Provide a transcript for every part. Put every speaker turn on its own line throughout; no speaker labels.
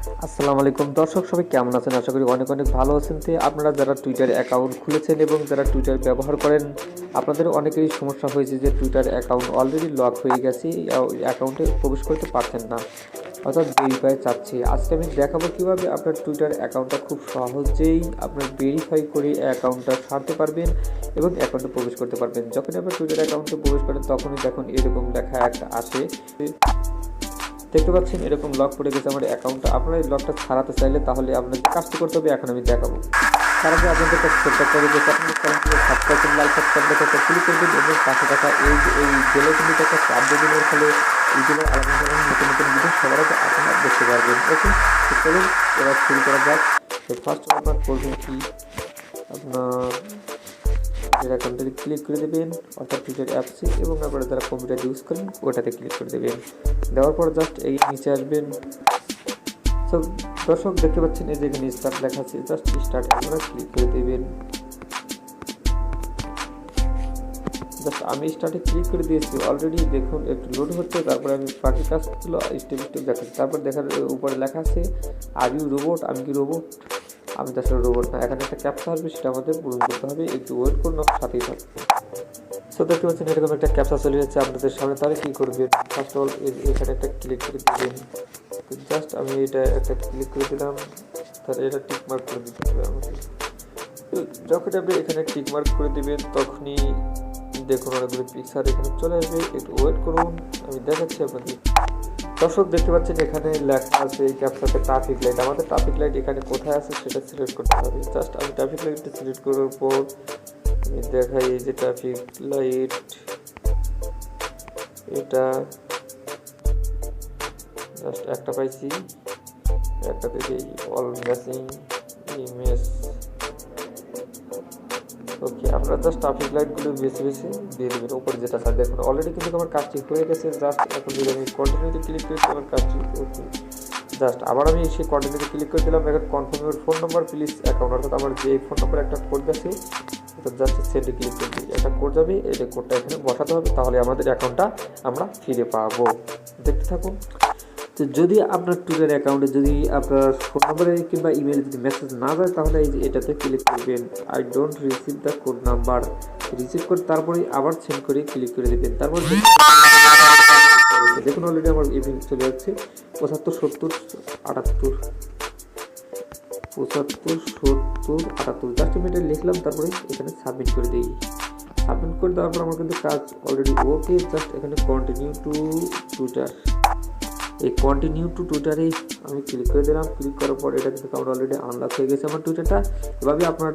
আসসালামু আলাইকুম দর্শক, সবাই কেমন আছেন? আশা করি অনেক অনেক ভালো আছেন। তো আপনারা যারা টুইটার অ্যাকাউন্ট খুলেছেন এবং যারা টুইটার ব্যবহার করেন, আপনাদের অনেকেরই সমস্যা হয়েছে যে টুইটার অ্যাকাউন্ট অলরেডি লক হয়ে গেছে, অ্যাকাউন্টে প্রবেশ করতে পারছেন না, অর্থাৎ ভেরিফাই চাচ্ছি। আজকে আমি দেখাবো কীভাবে আপনার টুইটার অ্যাকাউন্টটা খুব সহজেই আপনার ভেরিফাই করে অ্যাকাউন্টটা সারতে পারবেন এবং অ্যাকাউন্টে প্রবেশ করতে পারবেন। যখনই আপনার টুইটার অ্যাকাউন্টে প্রবেশ করেন তখনই দেখুন এরকম লেখা একটা আসে, দেখতে পাচ্ছেন এরকম লক পড়ে গেছে আমার অ্যাকাউন্টটা। আপনারা এই লকটা ছাড়াতে চাইলে তাহলে আপনাদের কাজটি করতে হবে, এখন আমি দেখাবো। তার আগে আপনাদের কাছে ছোট্ট একটা রিকোয়েস্ট, আপনাদের চ্যানেলটিকে সাবস্ক্রাইব করুন, লাল সাবস্ক্রাইব লেখাটা ক্লিক করবেন এবং পাশে থাকা এই বেল আইকনটিতে একটা চাপ দেবেন, এর ফলে ইউটিউবের আলাদা ধরনের নতুন নতুন ভিডিও সবার আগে আপনারা দেখতে পারবেন। ওকে, তো চলুন এবার শুরু করা যাক। তো ফার্স্ট আপনার করবেন কি, আপনার অ্যাকাউন্টে ক্লিক করে দেবেন, অর্থাৎ টুইটার অ্যাপসে, এবং আপনারা যারা কম্পিউটার ইউজ করেন ওটাতে ক্লিক করে দেবেন। দেওয়ার পর জাস্ট এই নিচে আসবেন। তো দর্শক দেখতে পাচ্ছেন এই যে এখানে স্টার্ট লেখা আছে, জাস্ট স্টার্ট আপনারা ক্লিক করে দেবেন। জাস্ট আমি স্টার্টে ক্লিক করে দিয়েছি অলরেডি, দেখুন একটু লোড হচ্ছে, তারপরে আমি বাকি কাজগুলো স্টেপ স্টেপ দেখাচ্ছি। তারপর দেখার উপরে লেখা আছে আর ইউ রোবট, আমি কি রোবট? আমি তো আসলে রোবট না, এখানে একটা ক্যাপচা আসবে, সেটা আমাদের পূরণ করতে হবে, একটু ওয়েট করুন, আমার সাথেই থাকবে। সো দেখতে পাচ্ছেন এরকম একটা ক্যাপচা চলে যাচ্ছে আপনাদের সামনে। তাহলে কী করবেন, ফার্স্ট অফ অল এখানে একটা ক্লিক করে দেবেন। জাস্ট আমি এটা একটা ক্লিক করে দিলাম, তাহলে এটা টিক মার্ক করে দিতে হবে আমাকে। যখন আপনি এখানে টিক মার্ক করে দেবেন তখনই দেখুন অনেকগুলো পিকচার এখানে চলে আসবে, একটু ওয়েট করুন, আমি দেখাচ্ছি আপনাদের। দর্শক দেখতে পাচ্ছেন এখানে লেখা আছে এই ক্যাপচাতে ট্রাফিক লাইট। আমাদের ট্রাফিক লাইট এখানে কোথায় আছে সেটা সিলেক্ট করতে হবে। জাস্ট আমি ট্রাফিক লাইটটা সিলেক্ট করার পর আমি দেখাই এই যে ট্রাফিক লাইট, এটা জাস্ট একটা পাইছি, একটা থেকে অল ম্যাচিং ইমেজ। ওকে, আমরা জাস্ট ট্রাফিক লাইটগুলো বেছে বেছে দিয়ে দেবেন উপরে যেটা স্যার। দেখুন অলরেডি কিন্তু আমার কাজটি হয়ে গেছে। জাস্ট এখন যদি আমি কন্টিনিউতে ক্লিক করি আমার কাজটি ওকে, জাস্ট আবার আমি সেই কন্টিনিউতে ক্লিক করে দিলাম। এখন confirm your phone number please account, অর্থাৎ আমার যে ফোন নাম্বার একটা কোড গেছে, অর্থাৎ জাস্ট সেন্ডে ক্লিক করে দিই, একটা কোড যাবে, এই কোডটা এখানে বসাতে হবে, তাহলে আমাদের অ্যাকাউন্টটা আমরা ফিরে পাবো। দেখতে থাকুন। তো যদি আপনার টুইটার অ্যাকাউন্টে যদি আপনার ফোন নম্বরে কিংবা ইমেলে যদি মেসেজ না যায়, তাহলে এই যে এটাতে ক্লিক করবেন, I don't receive the code number, receive করে তারপরে আবার সেন্ড করে ক্লিক করে দেবেন। তারপর দেখুন অলরেডি আমার ইমেল চলে যাচ্ছে 75 70 78। জাস্ট আমি এটা লিখলাম, তারপরে এখানে সাবমিট করে দিই। সাবমিট করে দেওয়ার পর আমার কিন্তু কাজ অলরেডি ওকে। জাস্ট এখানে কন্টিনিউ টু টুইটার, এই কন্টিনিউ টু টুইটারে আমি ক্লিক করে দিলাম। ক্লিক করার পর এটা কিন্তু আমার অলরেডি আনলক হয়ে গেছে আমার টুইটারটা। এভাবে আপনার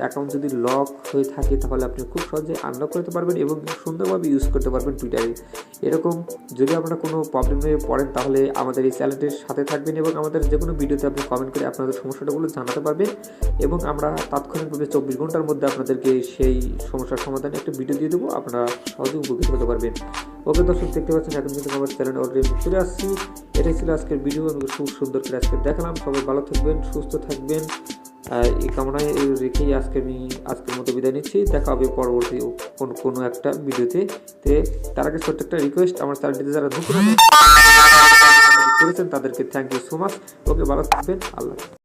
অ্যাকাউন্ট যদি লক হয়ে থাকে তাহলে আপনি খুব সহজে আনলক করতে পারবেন এবং সুন্দরভাবে ইউজ করতে পারবেন টুইটারে। এরকম যদি আপনারা কোনো প্রবলেমে পড়েন তাহলে আমাদের এই চ্যানেলটির সাথে থাকবেন এবং আমাদের যে কোনো ভিডিওতে আপনি কমেন্ট করে আপনাদের সমস্যাগুলো জানাতে পারবেন এবং আমরা তাৎক্ষণিকভাবে 24 ঘন্টার মধ্যে আপনাদেরকে সেই সমস্যার সমাধানে একটা ভিডিও দিয়ে দেবো, আপনারা সহজে উপকৃত হতে পারবেন। ওকে দর্শক দেখতে পাচ্ছেন এখন কিন্তু আমার চ্যানেলে অলরেডি চলে আসছি। এটাই ছিল আজকের ভিডিও, আমি খুব সুন্দর করে আজকে দেখালাম। সবাই ভালো থাকবেন, সুস্থ থাকবেন, এই কামনায় রেখেই আজকের মতো বিদায় নিচ্ছি। দেখা হবে পরবর্তী কোনো একটা ভিডিওতে। তার আগে ছোট্ট একটা রিকোয়েস্ট, আমার চ্যানেলটিতে যারা নতুন করেছেন তাদেরকে থ্যাংক ইউ সো মাচ। ওকে, ভালো থাকবেন, আল্লাহ।